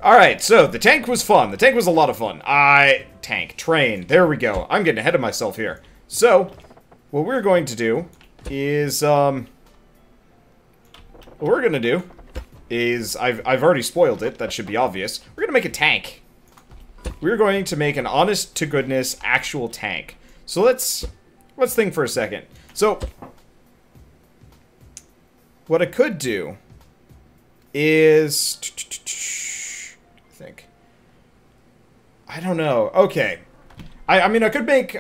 Alright, so the tank was fun. The tank was a lot of fun. Train. There we go. I'm getting ahead of myself here. So, what we're going to do is, I've already spoiled it. That should be obvious. We're going to make a tank. We're going to make an honest-to-goodness actual tank. So let's think for a second. So, what I could do is... I don't know. Okay. I mean, I could make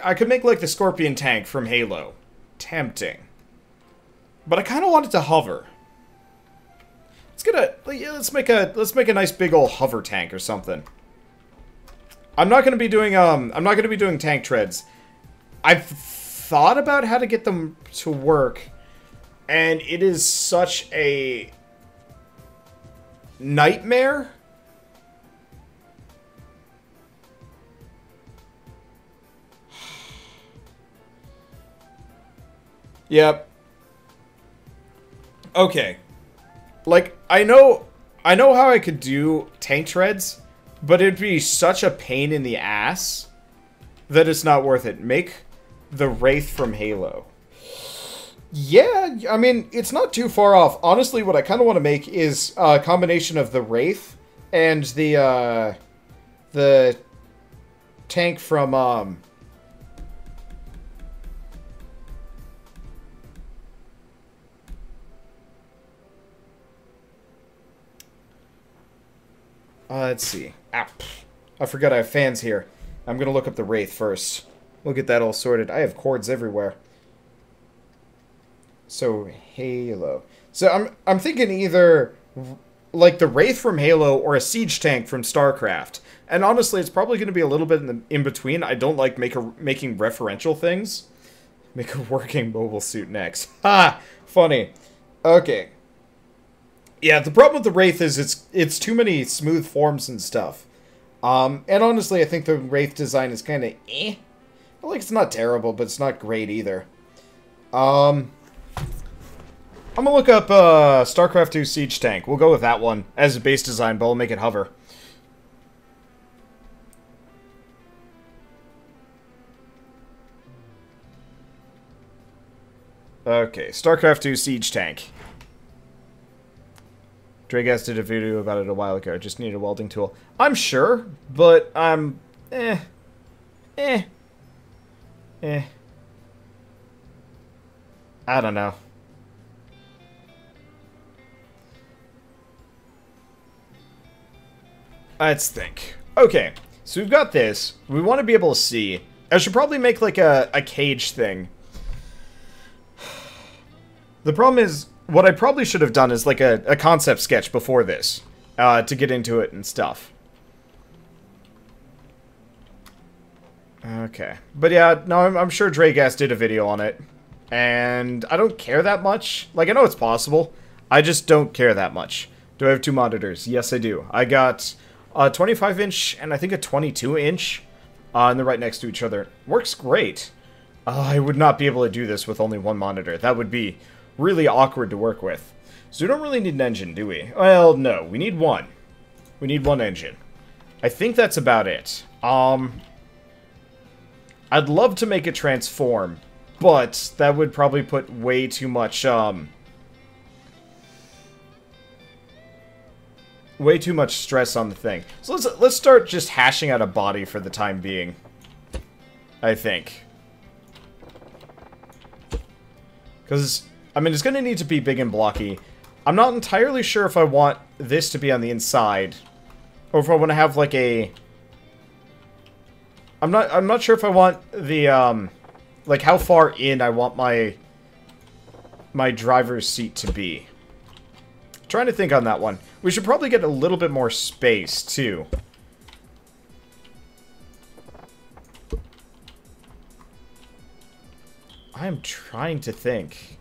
like the Scorpion tank from Halo. Tempting. But I kind of want it to hover. Let's make a nice big old hover tank or something. I'm not going to be doing tank treads. I've thought about how to get them to work, and it is such a nightmare. Yep. Okay. Like, I know how I could do tank treads, but it'd be such a pain in the ass that it's not worth it. Make the Wraith from Halo. Yeah, I mean, it's not too far off. Honestly, what I kind of want to make is a combination of the Wraith and the tank from, let's see. Ah, I forgot I have fans here. I'm gonna look up the Wraith first. We'll get that all sorted. I have cords everywhere. So, Halo. So, I'm thinking either, like, the Wraith from Halo or a siege tank from StarCraft. And honestly, it's probably going to be a little bit in between. I don't like making referential things. Make a working mobile suit next. Ha! Funny. Okay. Yeah, the problem with the Wraith is it's too many smooth forms and stuff. And honestly, I think the Wraith design is kind of eh. Like, it's not terrible, but it's not great either. I'm gonna look up StarCraft 2 Siege Tank. We'll go with that one as a base design, but we'll make it hover. Okay, StarCraft 2 Siege Tank. Dragas did a video about it a while ago. Just need a welding tool. I'm sure, but I'm... I don't know. Let's think. Okay, so we've got this. We want to be able to see. I should probably make like a cage thing. The problem is, what I probably should have done is like a concept sketch before this, to get into it and stuff. Okay. But yeah, no, I'm sure Dragas did a video on it. And I don't care that much. Like, I know it's possible. I just don't care that much. Do I have two monitors? Yes, I do. I got a 25-inch and I think a 22-inch. And they're right next to each other. Works great. I would not be able to do this with only one monitor. That would be really awkward to work with. So we don't really need an engine, do we? Well, no. We need one. We need one engine. I think that's about it. I'd love to make it transform, but that would probably put way too much, way too much stress on the thing. So let's start just hashing out a body for the time being. I think. Because, I mean, it's going to need to be big and blocky. I'm not entirely sure if I want this to be on the inside, or if I want to have like a... I'm not sure if I want the, like how far in I want my driver's seat to be. Trying to think on that one. We should probably get a little bit more space, too. I'm trying to think.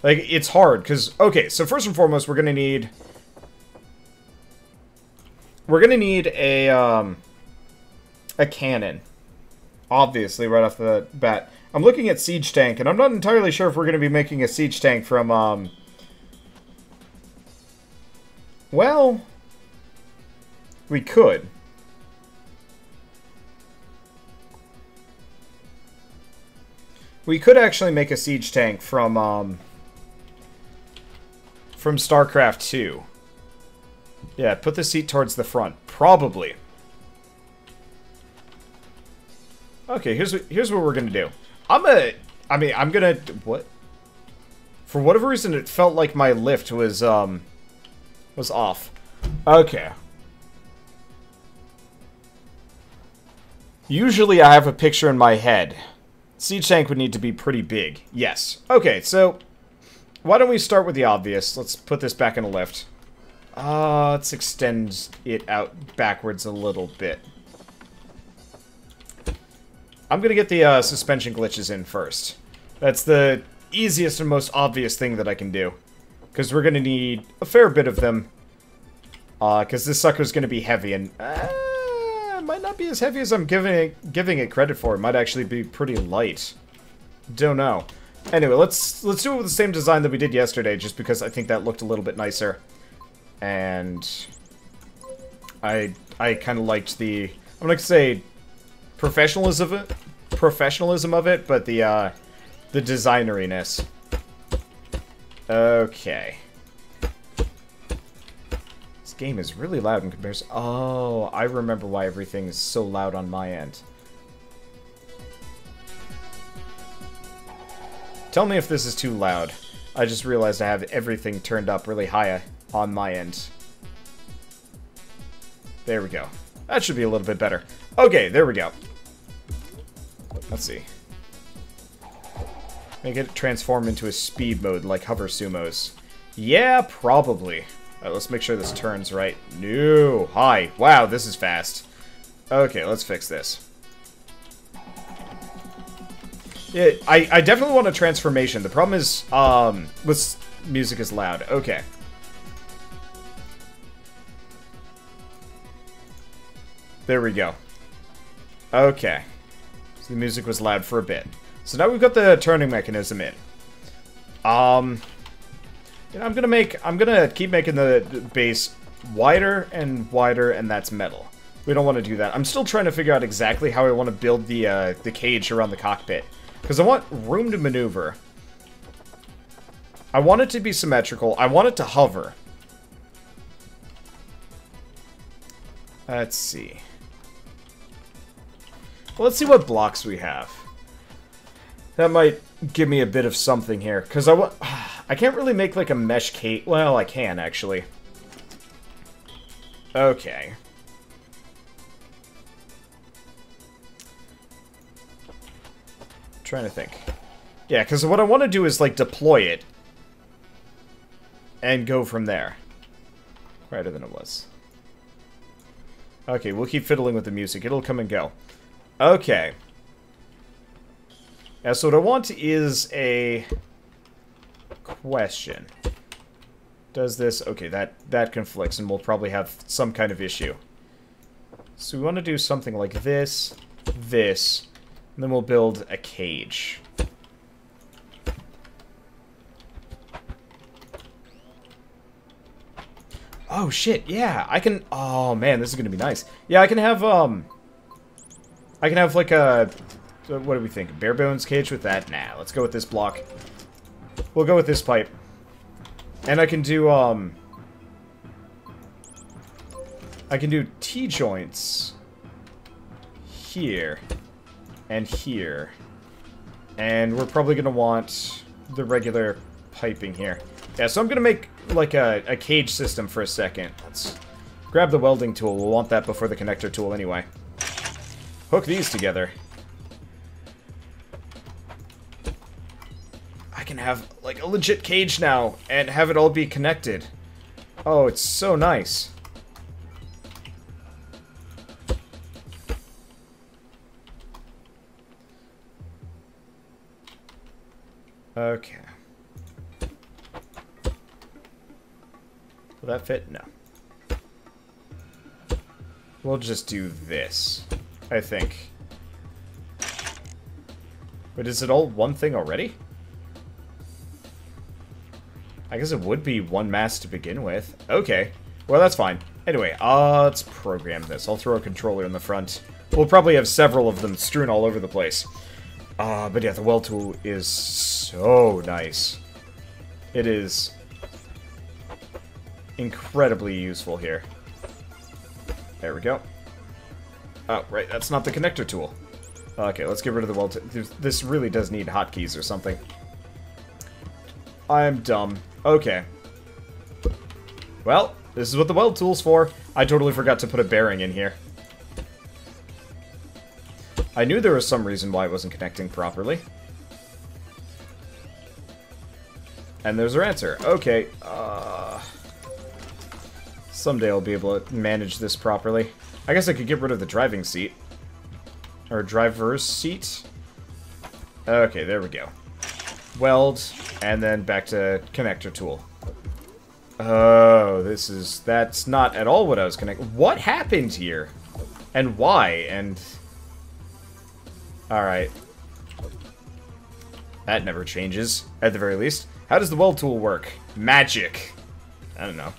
Like, it's hard, because... Okay, so first and foremost, we're gonna need... a cannon. Obviously, right off the bat. I'm looking at Siege Tank, and I'm not entirely sure if we're going to be making a Siege Tank from, well... We could. We could actually make a siege tank from StarCraft 2. Yeah, put the seat towards the front. Probably. Okay, here's what we're gonna do. I'm gonna... What? For whatever reason, it felt like my lift was off. Okay. Usually I have a picture in my head. Siege tank would need to be pretty big. Yes. Okay, so... Why don't we start with the obvious? Let's put this back in a lift. Let's extend it out backwards a little bit. I'm gonna get the suspension glitches in first. That's the easiest and most obvious thing that I can do. Because we're gonna need a fair bit of them. Because this sucker's gonna be heavy, and it might not be as heavy as I'm giving it credit for. It might actually be pretty light. Don't know. Anyway, let's do it with the same design that we did yesterday, just because I think that looked a little bit nicer. And I kind of liked the, I'm gonna say professionalism of it, but the designeriness. Okay. This game is really loud in comparison. Oh, I remember why everything is so loud on my end. Tell me if this is too loud. I just realized I have everything turned up really high on my end. There we go. That should be a little bit better. Okay, there we go. Let's see. Make it transform into a speed mode like hover sumos. Yeah, probably. Alright, let's make sure this turns right. No. Hi. Wow, this is fast. Okay, let's fix this. Yeah, I definitely want a transformation. The problem is, music is loud. Okay. There we go. Okay. So the music was loud for a bit. So now we've got the turning mechanism in. You know, I'm gonna keep making the base wider, and that's metal. We don't want to do that. I'm still trying to figure out exactly how I want to build the cage around the cockpit. Because I want room to maneuver. I want it to be symmetrical. I want it to hover. Let's see. Well, let's see what blocks we have. That might give me a bit of something here. Because I can't really make like a mesh cage. Well, I can actually. Okay. Trying to think. Yeah, because what I want to do is like deploy it and go from there. Brighter than it was. Okay, we'll keep fiddling with the music. It'll come and go. Okay. Yeah, so what I want is a question. Does this... Okay, that conflicts, and we'll probably have some kind of issue. So we want to do something like this, this... And then we'll build a cage. Oh, shit, yeah, I can... Oh, man, this is gonna be nice. Yeah, I can have like a... What do we think? A bare bones cage with that? Nah, let's go with this block. We'll go with this pipe. And I can do, I can do T-joints here. And here. And we're probably going to want the regular piping here. Yeah, so I'm going to make, like, a cage system for a second. Let's grab the welding tool. We'll want that before the connector tool anyway. Hook these together. I can have, like, a legit cage now and have it all be connected. Oh, it's so nice. Okay. Will that fit? No. We'll just do this, I think. But is it all one thing already? I guess it would be one mass to begin with. Okay. Well, that's fine. Anyway, let's program this. I'll throw a controller in the front. We'll probably have several of them strewn all over the place. But yeah, the weld tool is so nice. It is incredibly useful here. There we go. Oh, right, that's not the connector tool. Okay, let's get rid of the weld tool. This really does need hotkeys or something. I'm dumb. Okay. Well, this is what the weld tool's for. I totally forgot to put a bearing in here. I knew there was some reason why it wasn't connecting properly. And there's our answer. Okay, someday I'll be able to manage this properly. I guess I could get rid of the driving seat. Or driver's seat. Okay, there we go. Weld, and then back to connector tool. Oh, that's not at all what I was connecting. What happened here? And why? And... Alright. That never changes, at the very least. How does the weld tool work? Magic. I don't know.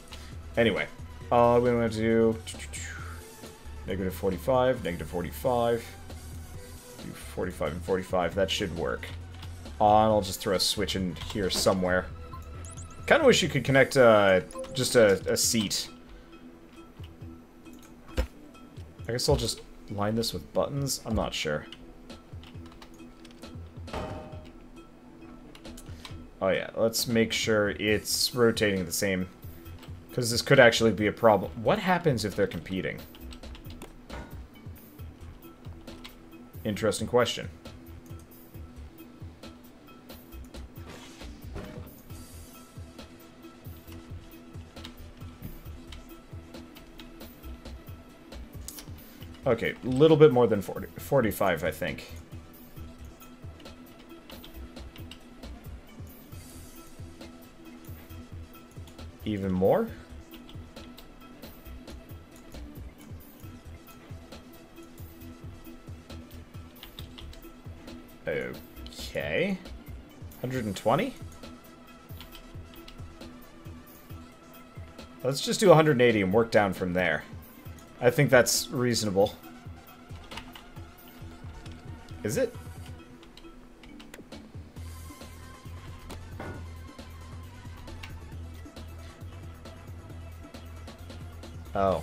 Anyway. We want to do... Negative 45, negative 45. Do 45 and 45. That should work. I'll just throw a switch in here somewhere. Kind of wish you could connect just a seat. I guess I'll just line this with buttons. I'm not sure. Oh yeah, let's make sure it's rotating the same. Because this could actually be a problem. What happens if they're competing? Interesting question. Okay, a little bit more than 45, I think. Even more? Okay. 120? Let's just do 180 and work down from there. I think that's reasonable. Is it? Oh.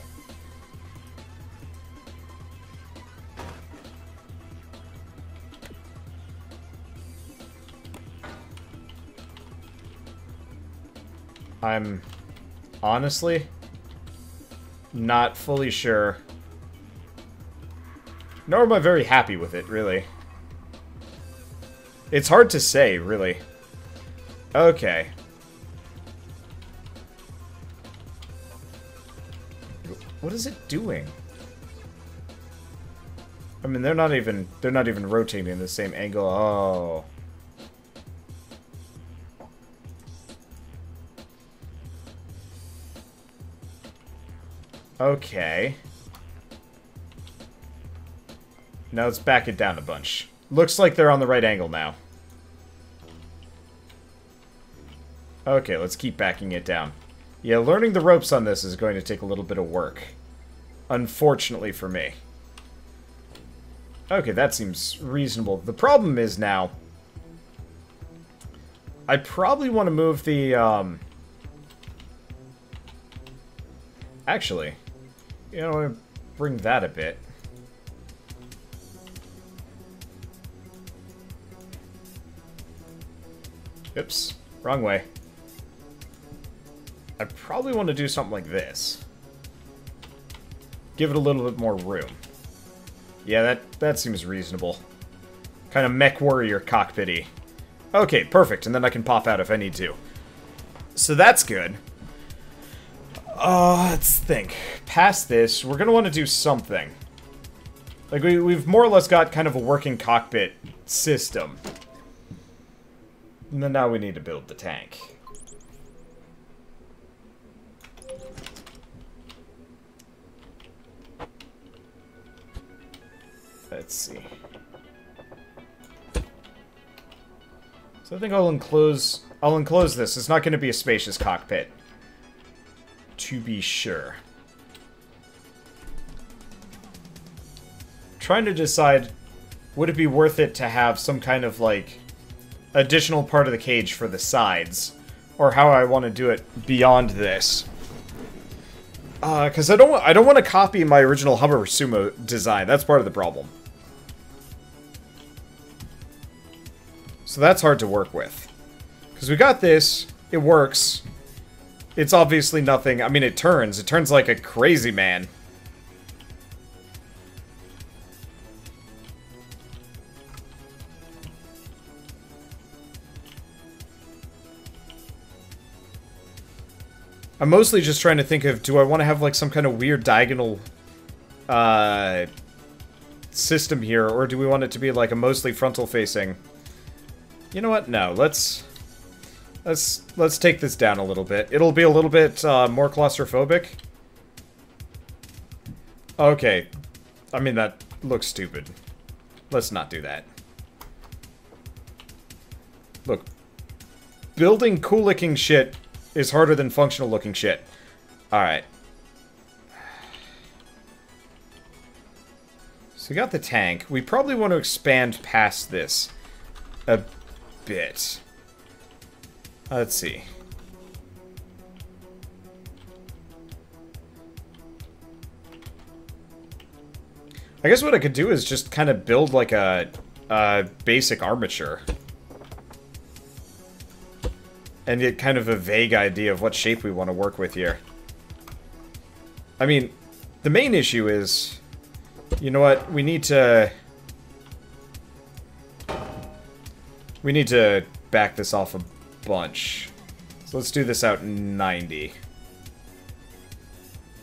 I'm honestly not fully sure. Nor am I very happy with it, really. It's hard to say, really. Okay. What is it doing? I mean, they're not even rotating the same angle. Oh. Okay. Now let's back it down a bunch. Looks like they're on the right angle now. Okay, let's keep backing it down. Yeah, learning the ropes on this is going to take a little bit of work. Unfortunately for me. Okay, that seems reasonable. The problem is now... I probably want to move the, Actually, you know, I'm going to bring that a bit. Oops, wrong way. I probably want to do something like this. Give it a little bit more room. Yeah, that seems reasonable. Kind of mech warrior cockpity. Okay, perfect, and then I can pop out if I need to. So that's good. Let's think. Past this, we're gonna want to do something. Like, we've more or less got kind of a working cockpit system. And then now we need to build the tank. Let's see. So I think I'll enclose this. It's not going to be a spacious cockpit. To be sure. trying to decide, would it be worth it to have some kind of, like, additional part of the cage for the sides, or how I want to do it beyond this. Because I don't want to copy my original Hover Sumo design. That's part of the problem. So that's hard to work with. Because we got this, it works. It's obviously nothing. I mean, it turns like a crazy man. I'm mostly just trying to think of, do I want to have, like, some kind of weird diagonal system here, or do we want it to be, like, a mostly frontal-facing? You know what? No, let's take this down a little bit. It'll be a little bit more claustrophobic. Okay. I mean, that looks stupid. Let's not do that. Look. Building cool-looking shit is harder than functional-looking shit. Alright. So we got the tank. We probably want to expand past this a bit. Let's see. I guess what I could do is just kind of build like a basic armature. And get kind of a vague idea of what shape we want to work with here. I mean, the main issue is, you know what, we need to back this off a bunch. So let's do this out 90.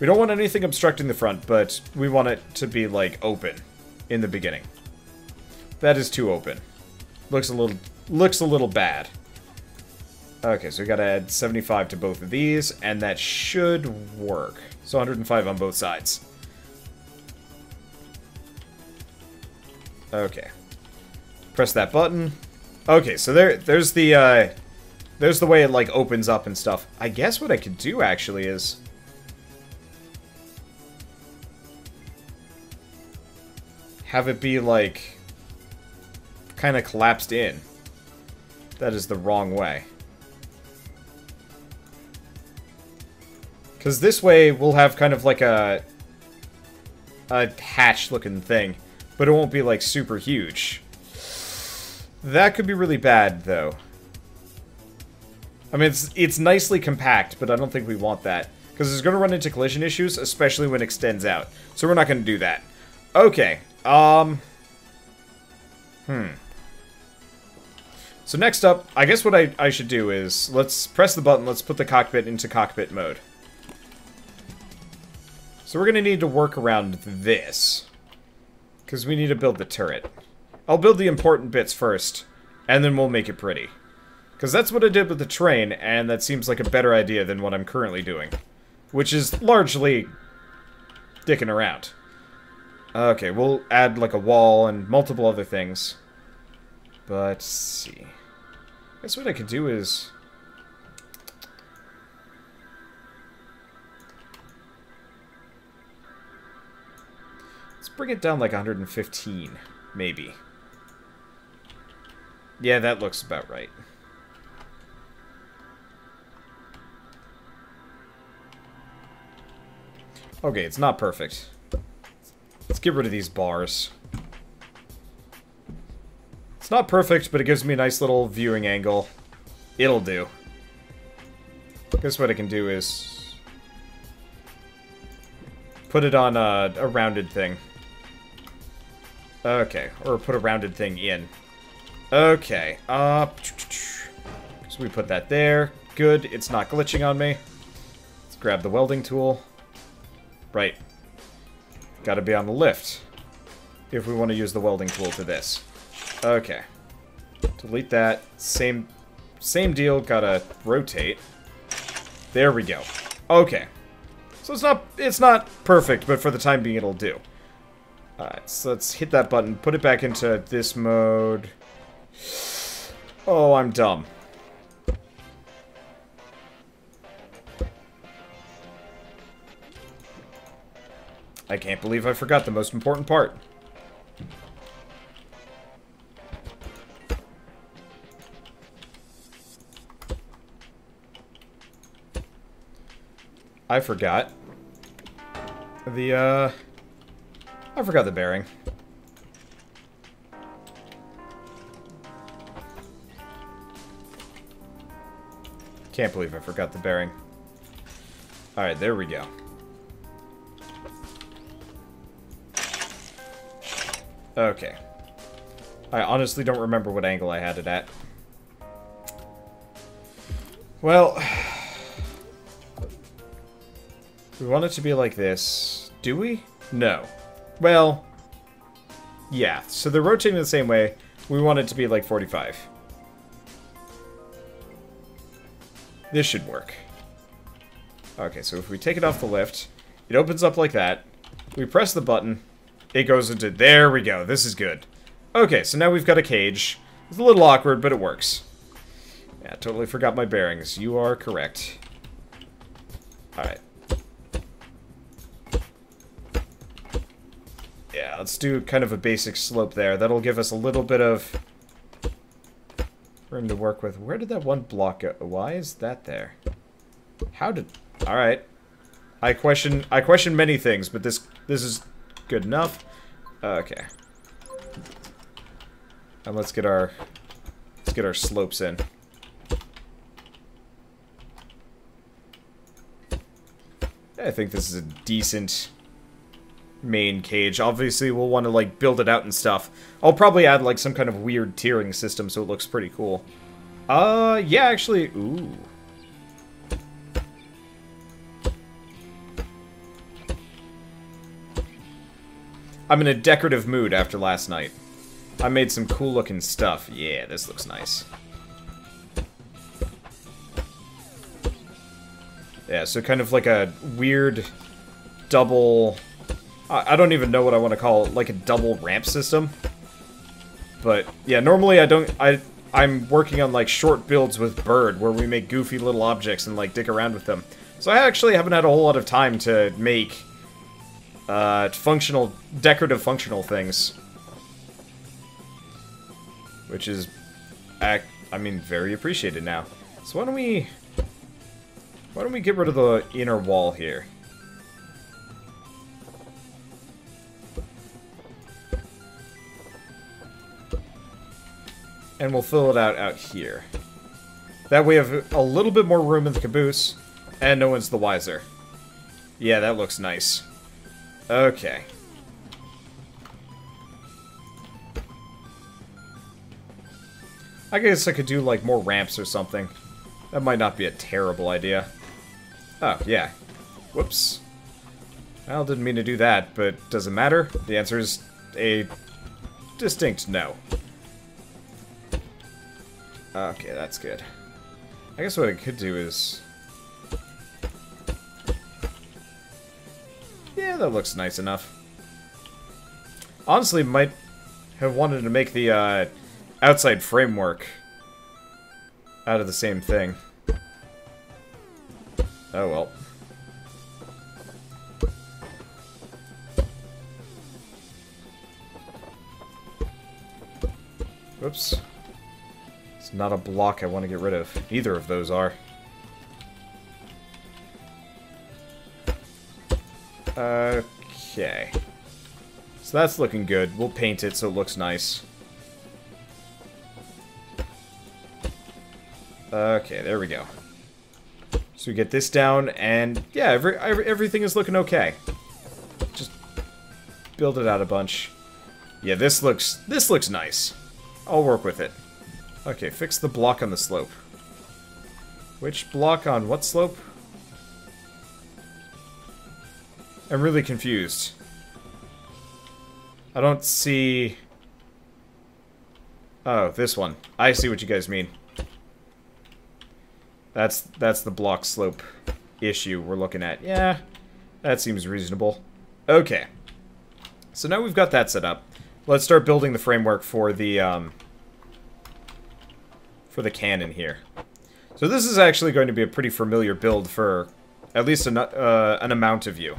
We don't want anything obstructing the front, but we want it to be, like, open in the beginning. That is too open. Looks a little bad. Okay, so we gotta add 75 to both of these, and that should work. So 105 on both sides. Okay. Press that button. Okay, so there's the way it, like, opens up and stuff. I guess what I could do, actually, is have it be, like, kind of collapsed in. That is the wrong way. Because this way, we'll have kind of like a hatch-looking thing. But it won't be, like, super huge. That could be really bad, though. I mean, it's nicely compact, but I don't think we want that. Because it's going to run into collision issues, especially when it extends out. So we're not going to do that. Okay. So next up, I guess what I should do is, let's press the button, let's put the cockpit into cockpit mode. So we're going to need to work around this. Because we need to build the turret. I'll build the important bits first, and then we'll make it pretty. Because that's what I did with the train, and that seems like a better idea than what I'm currently doing. Which is largely dicking around. Okay, we'll add like a wall and multiple other things. But, let's see. I guess what I could do is... let's bring it down like 115, maybe. Yeah, that looks about right. Okay, it's not perfect. Let's get rid of these bars. It's not perfect, but it gives me a nice little viewing angle. It'll do. I guess what I can do is put it on a rounded thing. Okay, or put a rounded thing in. Okay, so we put that there. Good, it's not glitching on me. Let's grab the welding tool. Right. Gotta be on the lift if we want to use the welding tool to this. Okay. Delete that. Same deal, gotta rotate. There we go. Okay. So it's not perfect, but for the time being it'll do. Alright, so let's hit that button, put it back into this mode. Oh, I'm dumb. I can't believe I forgot the most important part. I forgot. I forgot the bearing. Can't believe I forgot the bearing. Alright, there we go. Okay. I honestly don't remember what angle I had it at. Well... we want it to be like this. Do we? No. Well... yeah, so they're rotating the same way. We want it to be like 45. This should work. Okay, so if we take it off the lift, it opens up like that. We press the button, it goes into... there we go, this is good. Okay, so now we've got a cage. It's a little awkward, but it works. Yeah, totally forgot my bearings. You are correct. Alright. Yeah, let's do kind of a basic slope there. That'll give us a little bit of room to work with. Where did that one block go? Why is that there? How did... alright. I question many things, but this is good enough. Okay. And let's get our slopes in. I think this is a decent main cage. Obviously, we'll want to, like, build it out and stuff. I'll probably add, like, some kind of weird tiering system so it looks pretty cool. Yeah, actually... ooh. I'm in a decorative mood after last night. I made some cool-looking stuff. Yeah, this looks nice. Yeah, so kind of like a weird double... I don't even know what I want to call it, like a double ramp system. But, yeah, normally I'm working on, like, short builds with Bird, where we make goofy little objects and, like, dick around with them. So I actually haven't had a whole lot of time to make, decorative functional things. Which is, I mean, very appreciated now. So why don't we get rid of the inner wall here? And we'll fill it out here. That way we have a little bit more room in the caboose, and no one's the wiser. Yeah, that looks nice. Okay. I guess I could do, like, more ramps or something. That might not be a terrible idea. Oh, yeah. Whoops. Well, didn't mean to do that, but does it matter? The answer is a distinct no. Okay, that's good. I guess what I could do is... yeah, that looks nice enough. Honestly, might have wanted to make the outside framework out of the same thing. Oh well. Whoops. It's not a block I want to get rid of. Neither of those are. Okay. So that's looking good. We'll paint it so it looks nice. Okay, there we go. So we get this down, and yeah, everything is looking okay. Just build it out a bunch. Yeah, this looks nice. I'll work with it. Okay, fix the block on the slope. Which block on what slope? I'm really confused. I don't see... oh, this one. I see what you guys mean. That's the block slope issue we're looking at. Yeah, that seems reasonable. Okay. So now we've got that set up. Let's start building the framework for the cannon here. So this is actually going to be a pretty familiar build for at least an amount of you.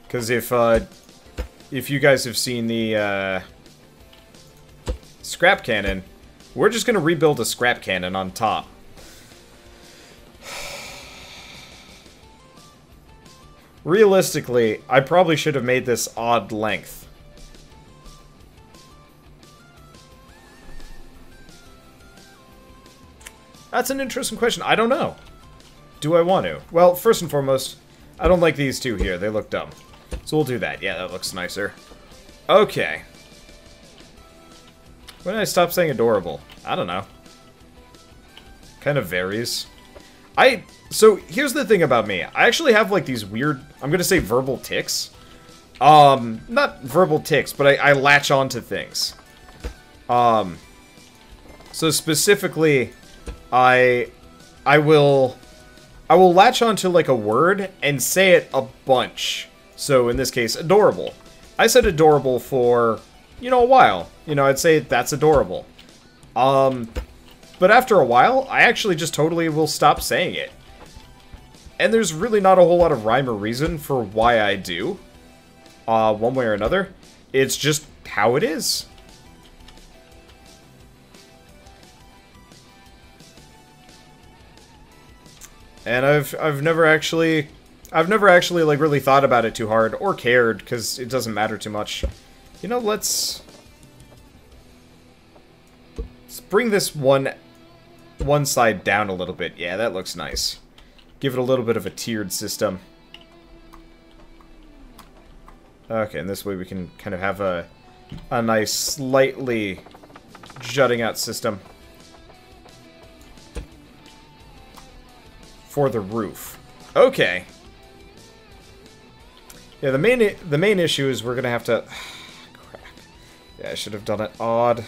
Because if you guys have seen the scrap cannon, we're just going to rebuild a scrap cannon on top. realistically, I probably should have made this odd length. That's an interesting question. I don't know. Do I want to? Well, first and foremost, I don't like these two here. They look dumb. So we'll do that. Yeah, that looks nicer. Okay. When did I stop saying adorable? I don't know. Kind of varies. So, here's the thing about me. I actually have, like, these weird, I'm gonna say verbal tics. Not verbal tics, but I latch on to things. So specifically, I will latch onto, like, a word and say it a bunch. So, in this case, adorable. I said adorable for, you know, a while. You know, I'd say that's adorable. But after a while, I actually just totally will stop saying it. And there's really not a whole lot of rhyme or reason for why I do. One way or another. It's just how it is. And I've never actually like really thought about it too hard or cared because it doesn't matter too much. You know, let's bring this one side down a little bit. Yeah, that looks nice. Give it a little bit of a tiered system. Okay, and this way we can kind of have a nice slightly jutting out system for the roof. Okay. Yeah, the main issue is we're gonna have to. Crap. Yeah, I should have done it odd.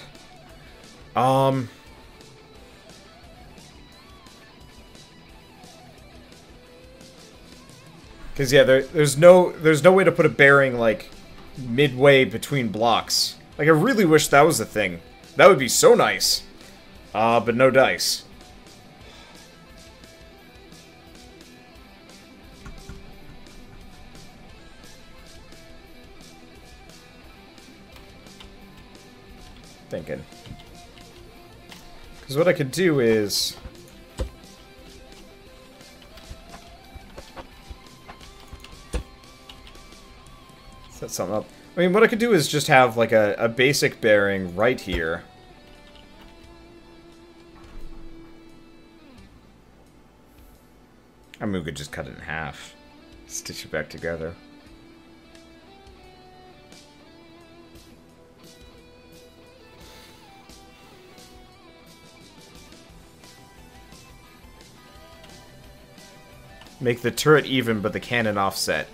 Because yeah, there's no way to put a bearing like midway between blocks. Like I really wish that was a thing. That would be so nice. But no dice. Thinking. Because what I could do is set something up. I mean, what I could do is just have, like, a basic bearing right here. I mean, we could just cut it in half. Stitch it back together. Make the turret even, but the cannon offset.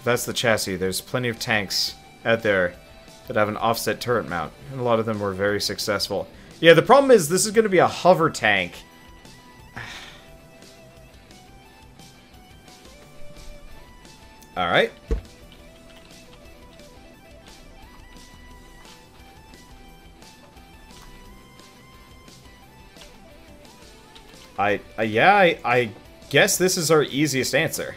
That's the chassis. There's plenty of tanks out there that have an offset turret mount, and a lot of them were very successful. Yeah, the problem is this is going to be a hover tank. Alright. I guess this is our easiest answer.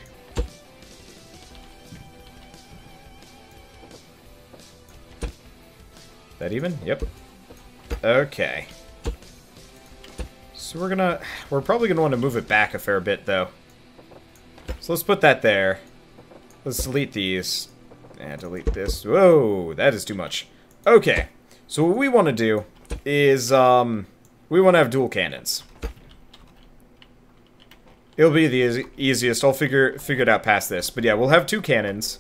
That even? Yep. Okay. So we're probably gonna want to move it back a fair bit though. So let's put that there. Let's delete these. And delete this. Whoa, that is too much. Okay. So what we want to do is, we want to have dual cannons. It'll be the easiest. I'll figure it out past this. But yeah, we'll have two cannons.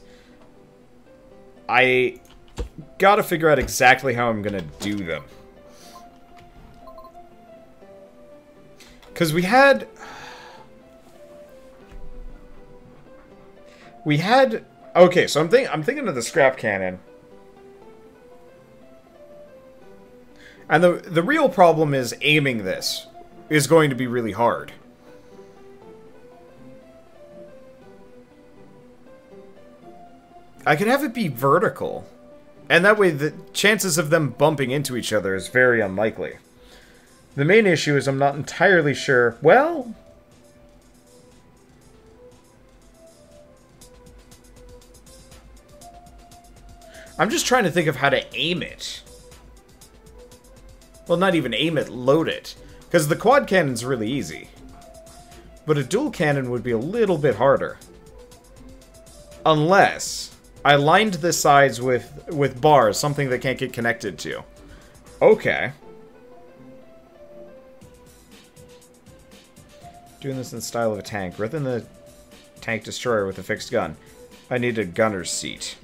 I gotta figure out exactly how I'm gonna do them. Because we had... Okay, so I'm thinking of the scrap cannon. And the real problem is aiming this is going to be really hard. I could have it be vertical. And that way the chances of them bumping into each other is very unlikely. The main issue is I'm not entirely sure. Well... I'm just trying to think of how to aim it. Well, not even aim it, load it. Because the quad cannon's really easy. But a dual cannon would be a little bit harder. Unless I lined the sides with bars, something they can't get connected to. Okay. Doing this in the style of a tank. Rather than the tank destroyer with a fixed gun, I need a gunner's seat.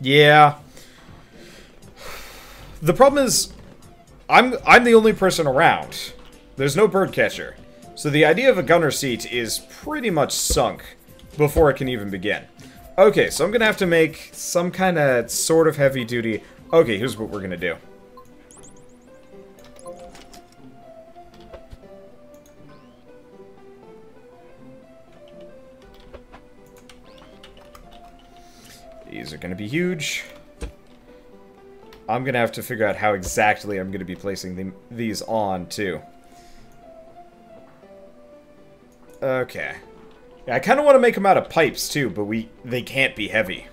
Yeah. The problem is, I'm the only person around. There's no bird catcher. So the idea of a gunner seat is pretty much sunk before it can even begin. Okay, so I'm gonna have to make some kind of sort of heavy duty. Okay, here's what we're gonna do. These are gonna be huge. I'm gonna have to figure out how exactly I'm gonna be placing these on, too. Okay. Yeah, I kind of want to make them out of pipes, too, but they can't be heavy.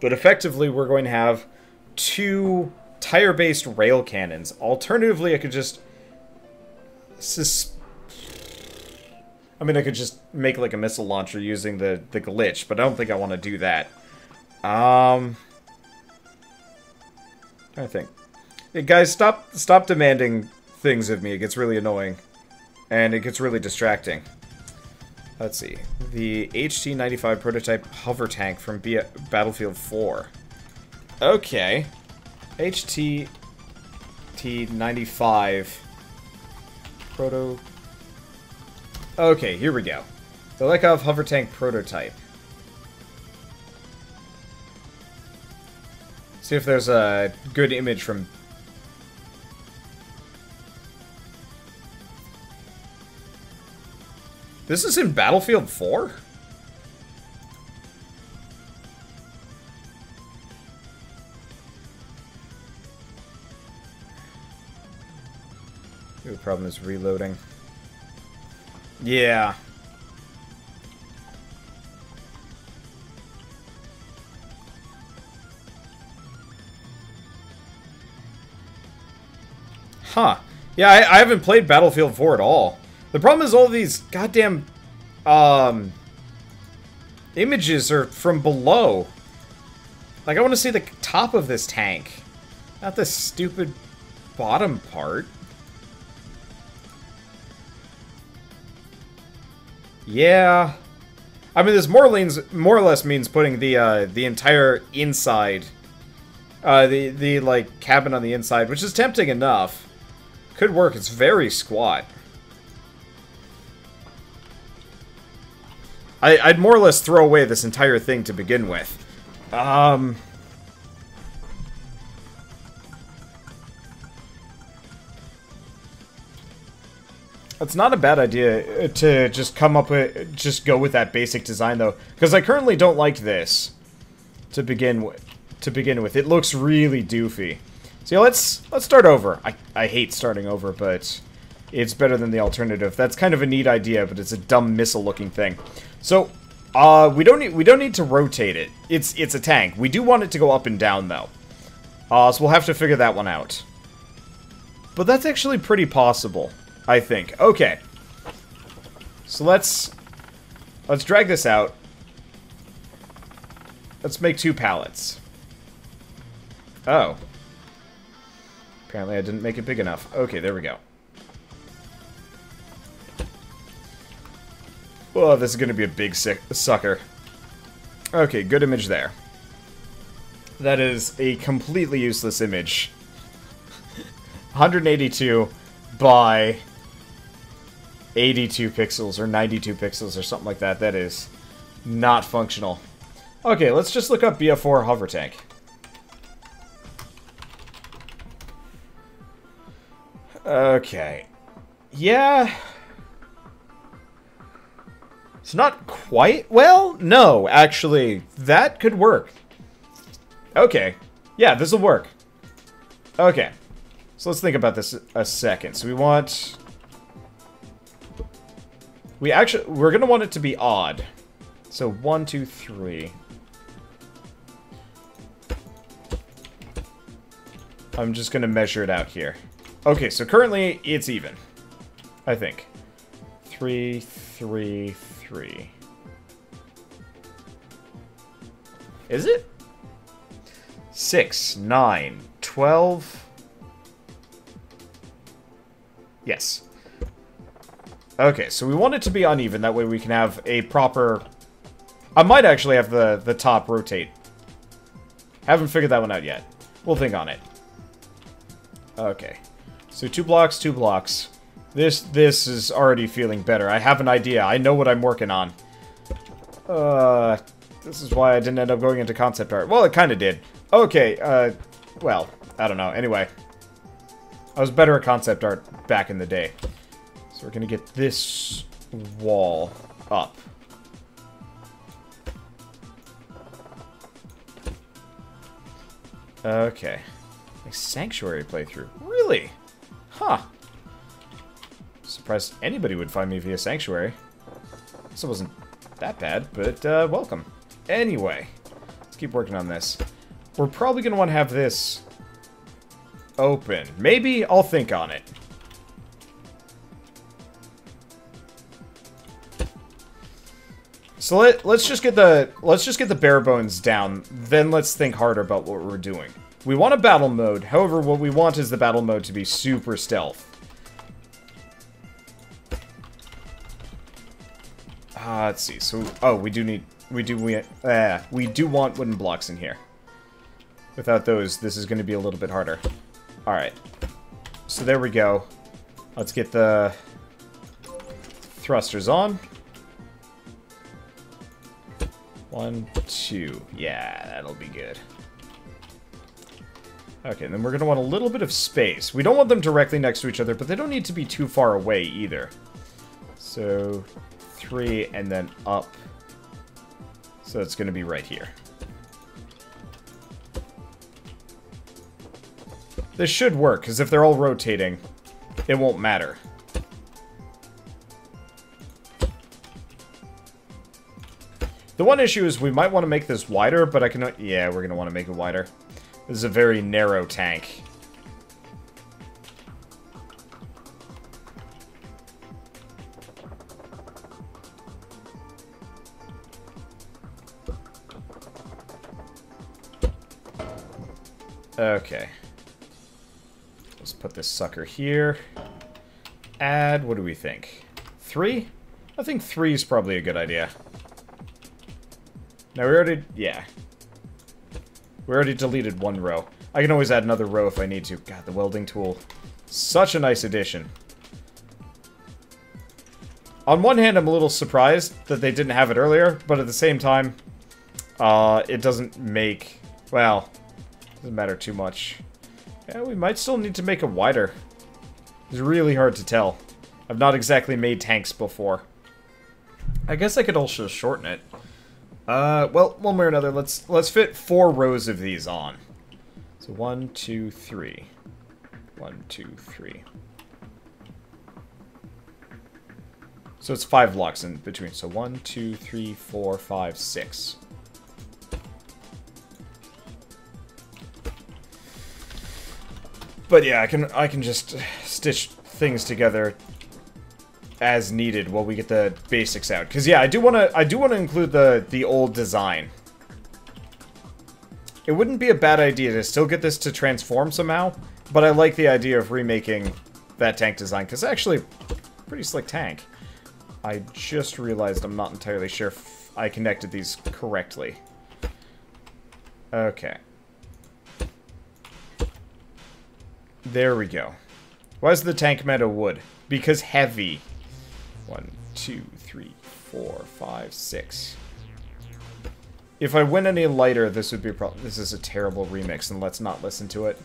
But effectively, we're going to have 2 tire-based rail cannons. Alternatively, I could just... I could just make, like, a missile launcher using the glitch, but I don't think I want to do that. I think. Hey, guys, stop demanding things of me. It gets really annoying. And it gets really distracting. Let's see. The HT-95 prototype Hovertank from Battlefield 4. Okay. HT-95 proto... Okay, here we go. The Lekov Hovertank prototype. See if there's a good image from... This is in Battlefield 4? The problem is reloading. Yeah. Huh. Yeah, I haven't played Battlefield 4 at all. The problem is all these goddamn images are from below. Like, I want to see the top of this tank, not the stupid bottom part. Yeah. I mean, this more or less means putting the entire inside, the like cabin on the inside, which is tempting enough. Could work. It's very squat. I'd more or less throw away this entire thing to begin with. It's not a bad idea to just come up with, just go with that basic design though, because I currently don't like this to begin with. It looks really doofy. So yeah, let's start over. I hate starting over, but it's better than the alternative. That's kind of a neat idea, but it's a dumb missile-looking thing. So we don't need to rotate it. It's a tank. We do want it to go up and down though. So we'll have to figure that one out. But that's actually pretty possible, I think. Okay. So let's drag this out. Let's make 2 pallets. Oh. Apparently I didn't make it big enough. Okay, there we go. Oh, this is going to be a big sucker. Okay, good image there. That is a completely useless image. 182 by 82 pixels or 92 pixels or something like that. That is not functional. Okay, let's just look up BF4 Hovertank. Okay. Yeah. It's not quite... Well, no, actually. That could work. Okay. Yeah, this will work. Okay. So let's think about this a second. So we want... We're gonna want it to be odd. So 1, 2, 3. I'm just gonna measure it out here. Okay, so currently it's even. I think. 3, 3, 3. Is it? 6, 9, 12. Yes. Okay, so we want it to be uneven. That way we can have a proper... I might actually have the top rotate. Haven't figured that one out yet. We'll think on it. Okay. So 2 blocks, 2 blocks. This is already feeling better. I have an idea. I know what I'm working on. This is why I didn't end up going into concept art. Well, it kind of did. Okay, well, I don't know. Anyway. I was better at concept art back in the day. So we're gonna get this wall up. Okay. A sanctuary playthrough. Really? Huh. Surprised anybody would find me via sanctuary. This wasn't that bad, but welcome. Anyway, let's keep working on this. We're probably going to want to have this open. Maybe I'll think on it. So let's just get the bare bones down, then let's think harder about what we're doing. We want a battle mode. However, what we want is the battle mode to be super stealth. Let's see. So, oh, we do want wooden blocks in here. Without those, this is going to be a little bit harder. All right. So there we go. Let's get the thrusters on. 1, 2. Yeah, that'll be good. Okay, and then we're going to want a little bit of space. We don't want them directly next to each other, but they don't need to be too far away either. So 3 and then up. So it's going to be right here. This should work, because if they're all rotating, it won't matter. The one issue is we might want to make this wider, but I can... Yeah, we're going to want to make it wider. This is a very narrow tank. Okay. Let's put this sucker here. Add, what do we think? 3? I think 3 is probably a good idea. Now we already, yeah. We already deleted 1 row. I can always add another row if I need to. God, the welding tool. Such a nice addition. On one hand, I'm a little surprised that they didn't have it earlier, but at the same time, it doesn't make, well, doesn't matter too much. Yeah, we might still need to make it wider. It's really hard to tell. I've not exactly made tanks before. I guess I could also shorten it. Well, one way or another, let's fit 4 rows of these on. So 1, 2, 3. 1, 2, 3. So it's 5 blocks in between. So 1, 2, 3, 4, 5, 6. But yeah, I can just stitch things together as needed while we get the basics out. Because yeah, I do want to include the old design. It wouldn't be a bad idea to still get this to transform somehow, but I like the idea of remaking that tank design because it's actually a pretty slick tank. I just realized I'm not entirely sure if I connected these correctly. Okay. There we go. Why is the tank made of wood? Because heavy. 1, 2, 3, 4, 5, 6. If I went any lighter, this would be a problem. This is a terrible remix, and let's not listen to it.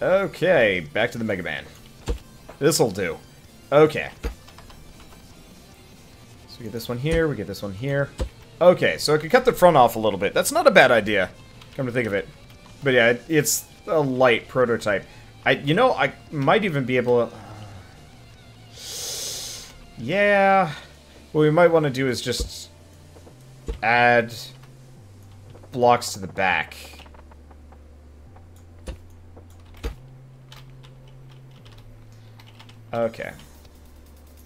Okay, back to the Mega Man. This'll do. Okay. So we get this one here, we get this one here. Okay, so I could cut the front off a little bit. That's not a bad idea, come to think of it. But yeah, it's a light prototype. I might even be able to... yeah. What we might want to do is just add blocks to the back. Okay.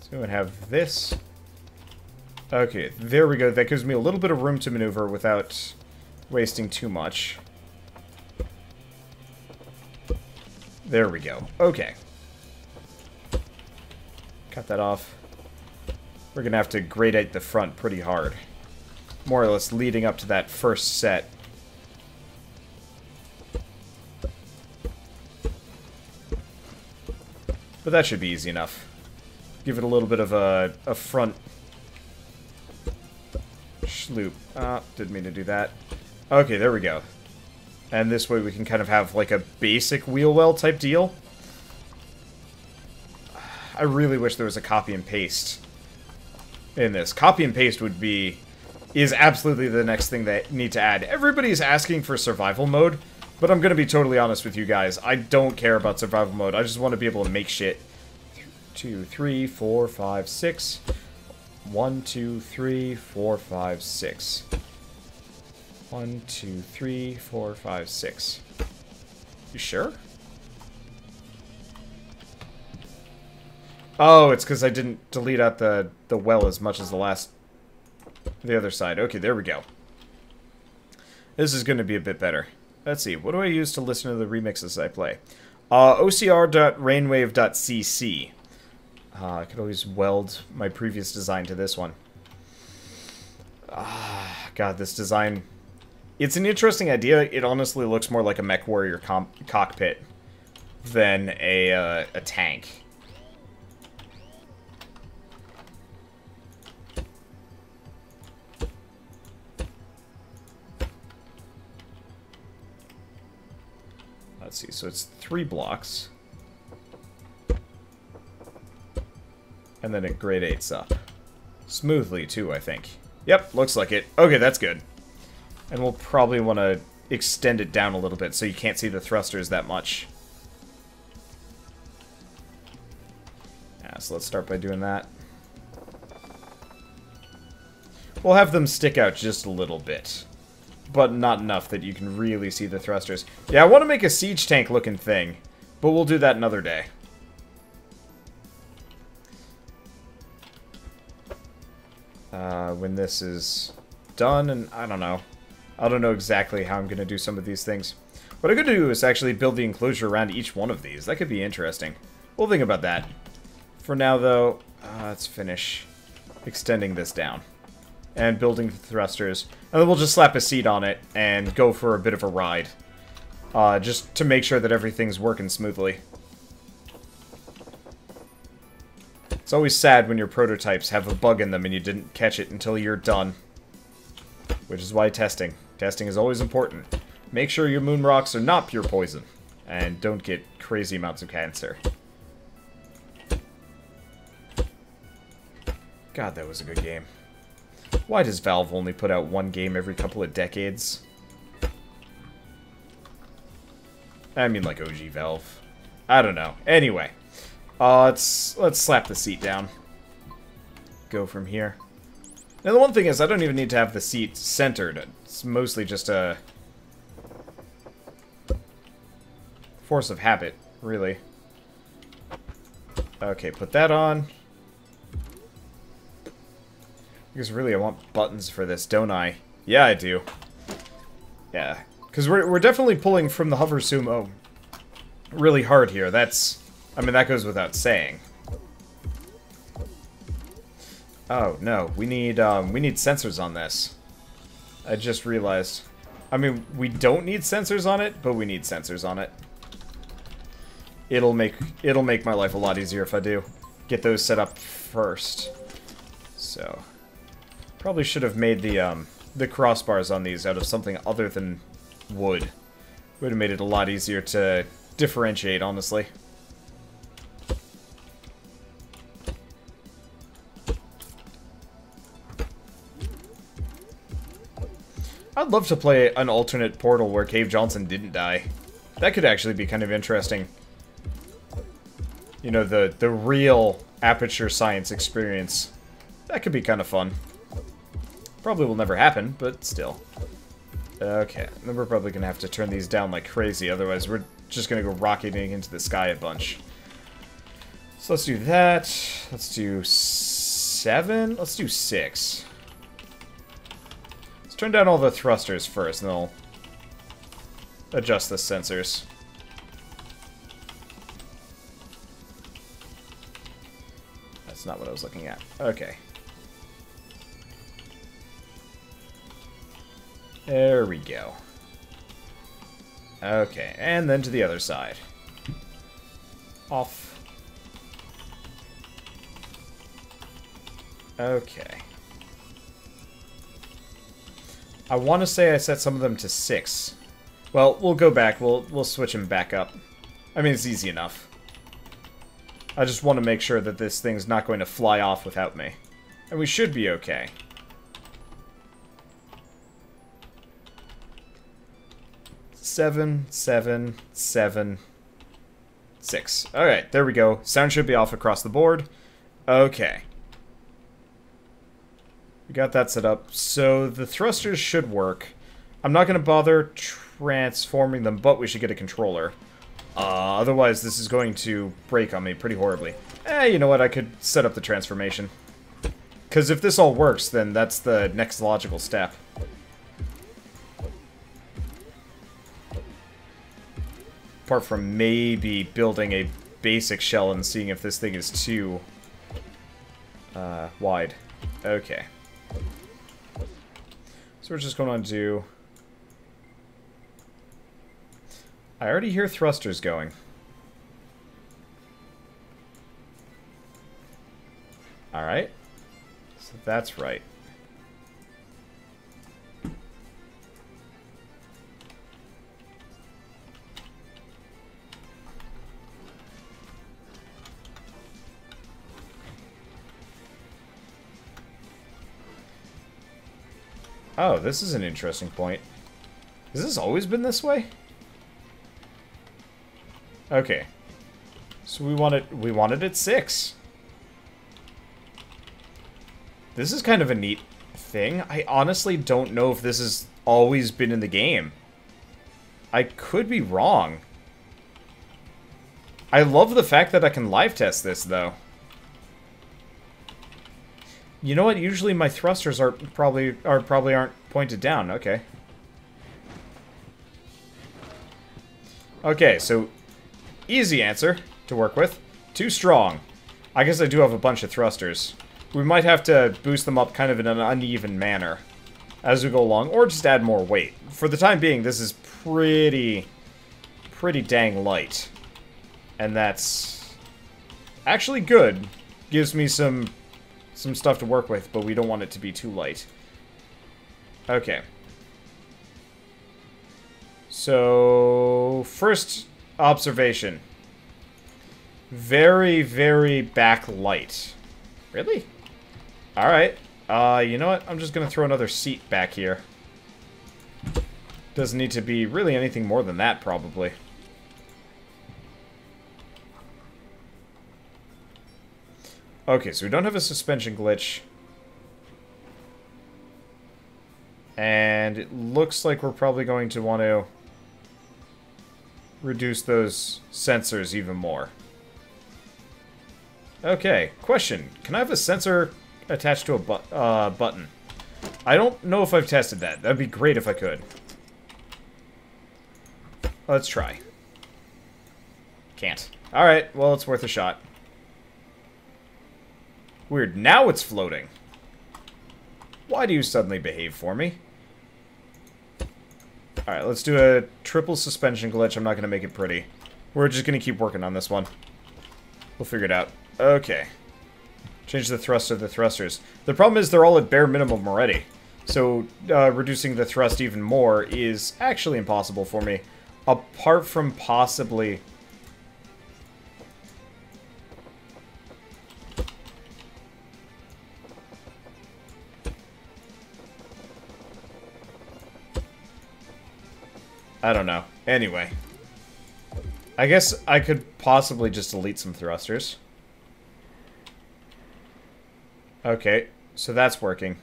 So we would have this. Okay, there we go. That gives me a little bit of room to maneuver without wasting too much. There we go. Okay. Cut that off. We're going to have to grade the front pretty hard. More or less leading up to that first set. But that should be easy enough. Give it a little bit of a front schloop. Didn't mean to do that. Okay, there we go. And this way we can kind of have like a basic wheel well type deal. I really wish there was a copy and paste in this. Copy and paste is absolutely the next thing they need to add. Everybody's asking for survival mode, but I'm going to be totally honest with you guys. I don't care about survival mode. I just want to be able to make shit. 2, 3, 4, 5, 6. 1, 2, 3, 4, 5, 6. 1, 2, 3, 4, 5, 6. You sure? Oh, it's because I didn't delete out the well as much as the other side. Okay, there we go. This is going to be a bit better. Let's see. What do I use to listen to the remixes I play? OCR.rainwave.cc. I could always weld my previous design to this one. God, this design... It's an interesting idea. It honestly looks more like a mech warrior cockpit than a tank. Let's see, so it's 3 blocks. And then it grade 8s up. Smoothly, too, I think. Yep, looks like it. Okay, that's good. And we'll probably want to extend it down a little bit so you can't see the thrusters that much. Yeah, so let's start by doing that. We'll have them stick out just a little bit. But not enough that you can really see the thrusters. Yeah, I want to make a siege tank looking thing. But we'll do that another day. When this is done, and I don't know. I don't know exactly how I'm going to do some of these things. What I'm going to do is actually build the enclosure around each one of these. That could be interesting. We'll think about that. For now, though, let's finish extending this down. And building the thrusters. And then we'll just slap a seat on it and go for a bit of a ride. Just to make sure that everything's working smoothly. It's always sad when your prototypes have a bug in them and you didn't catch it until you're done. Which is why testing. Testing is always important. Make sure your moon rocks are not pure poison. And don't get crazy amounts of cancer. God, that was a good game. Why does Valve only put out one game every couple of decades? I mean, like OG Valve. I don't know. Anyway. Let's slap the seat down. Go from here. Now, the one thing is, I don't even need to have the seat centered. It's mostly just a force of habit, really. Okay, put that on. Because really, I want buttons for this, don't I? Yeah, I do. Yeah, because we're definitely pulling from the hover sumo really hard here. I mean, that goes without saying. Oh, no. We need sensors on this. I just realized. I mean, we don't need sensors on it, but we need sensors on it. It'll make my life a lot easier if I do. Get those set up first. So, probably should have made the crossbars on these out of something other than wood. Would have made it a lot easier to differentiate, honestly. I'd love to play an alternate Portal where Cave Johnson didn't die. That could actually be kind of interesting. You know, the real aperture science experience. That could be kind of fun. Probably will never happen, but still. Okay, then we're probably going to have to turn these down like crazy, otherwise we're just going to go rocketing into the sky a bunch. So let's do that. Let's do 7. Let's do 6. Let's turn down all the thrusters first, and then I'll adjust the sensors. That's not what I was looking at. Okay. There we go. Okay, and then to the other side. Off. Okay. I want to say I set some of them to 6. Well, we'll go back. We'll switch them back up. I mean, it's easy enough. I just want to make sure that this thing's not going to fly off without me. And we should be okay. Seven, 7, 7, 6. Alright, there we go. Sound should be off across the board. Okay. We got that set up. So the thrusters should work. I'm not going to bother transforming them, but we should get a controller. Otherwise, this is going to break on me pretty horribly. You know what? I could set up the transformation. Because if this all works, then that's the next logical step. Apart from maybe building a basic shell and seeing if this thing is too wide. Okay. So we're just going to do... I already hear thrusters going. Alright. So that's right. Oh, this is an interesting point. Has this always been this way? Okay. So we wanted it 6. This is kind of a neat thing. I honestly don't know if this has always been in the game. I could be wrong. I love the fact that I can live test this, though. You know what? Usually my thrusters probably aren't pointed down. Okay. Okay, so easy answer to work with. Too strong. I guess I do have a bunch of thrusters. We might have to boost them up kind of in an uneven manner as we go along, or just add more weight. For the time being, this is pretty dang light. And that's actually good. Gives me some stuff to work with, but we don't want it to be too light. Okay. So, first observation. Very, very backlight. Really? Alright. You know what? I'm just gonna throw another seat back here. Doesn't need to be really anything more than that, probably. Okay, so we don't have a suspension glitch. And it looks like we're probably going to want to reduce those sensors even more. Okay, question. Can I have a sensor attached to a button? I don't know if I've tested that. That'd be great if I could. Let's try. Can't. Alright, well, it's worth a shot. Weird, now it's floating. Why do you suddenly behave for me? Alright, let's do a triple suspension glitch. I'm not going to make it pretty. We're just going to keep working on this one. We'll figure it out. Okay. Change the thrust of the thrusters. The problem is they're all at bare minimum already. So, reducing the thrust even more is actually impossible for me. Apart from possibly... I don't know. Anyway. I guess I could possibly just delete some thrusters. Okay, so that's working.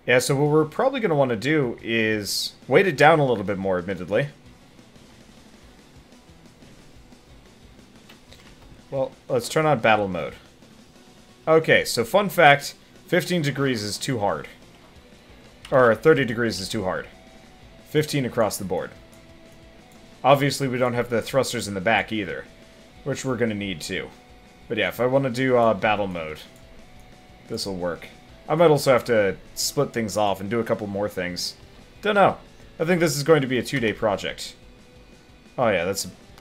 Yeah, so what we're probably going to want to do is weight it down a little bit more, admittedly. Well, let's turn on battle mode. Okay, so fun fact, 15 degrees is too hard. Or 30 degrees is too hard. 15 across the board. Obviously, we don't have the thrusters in the back either, which we're going to need too. But yeah, if I want to do battle mode, this will work. I might also have to split things off and do a couple more things. Don't know. I think this is going to be a 2-day project. Oh yeah,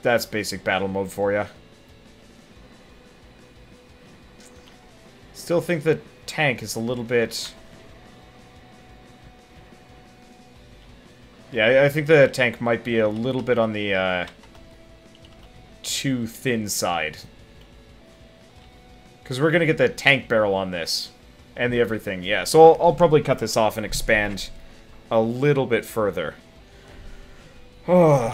that's basic battle mode for you. Still think the tank is a little bit... Yeah, I think the tank might be a little bit on the too thin side. Because we're going to get the tank barrel on this. And the everything, yeah. So I'll probably cut this off and expand a little bit further. So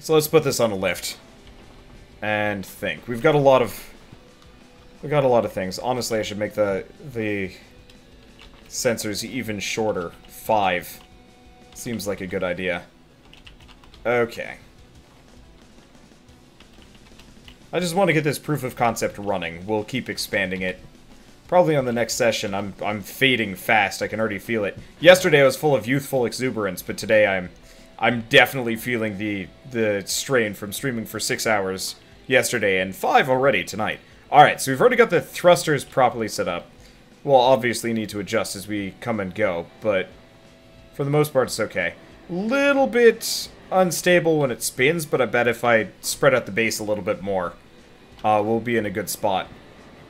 let's put this on a lift. And think. We've got a lot of things. Honestly, I should make the sensors even shorter. 5. Seems like a good idea. Okay. I just want to get this proof of concept running. We'll keep expanding it. Probably on the next session. I'm fading fast. I can already feel it. Yesterday I was full of youthful exuberance, but today I'm definitely feeling the strain from streaming for 6 hours yesterday and 5 already tonight. Alright, so we've already got the thrusters properly set up. We'll obviously need to adjust as we come and go, but for the most part it's okay. Little bit unstable when it spins, but I bet if I spread out the base a little bit more, we'll be in a good spot.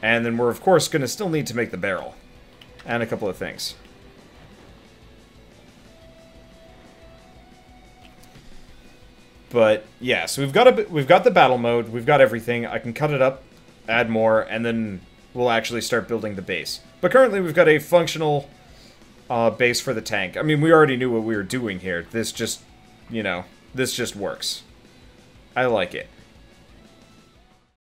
And then we're, of course, going to still need to make the barrel. And a couple of things. But, yeah, so we've got the battle mode, we've got everything. I can cut it up, add more, and then we'll actually start building the base. But currently we've got a functional base for the tank. I mean, we already knew what we were doing here. This just, you know, this just works. I like it.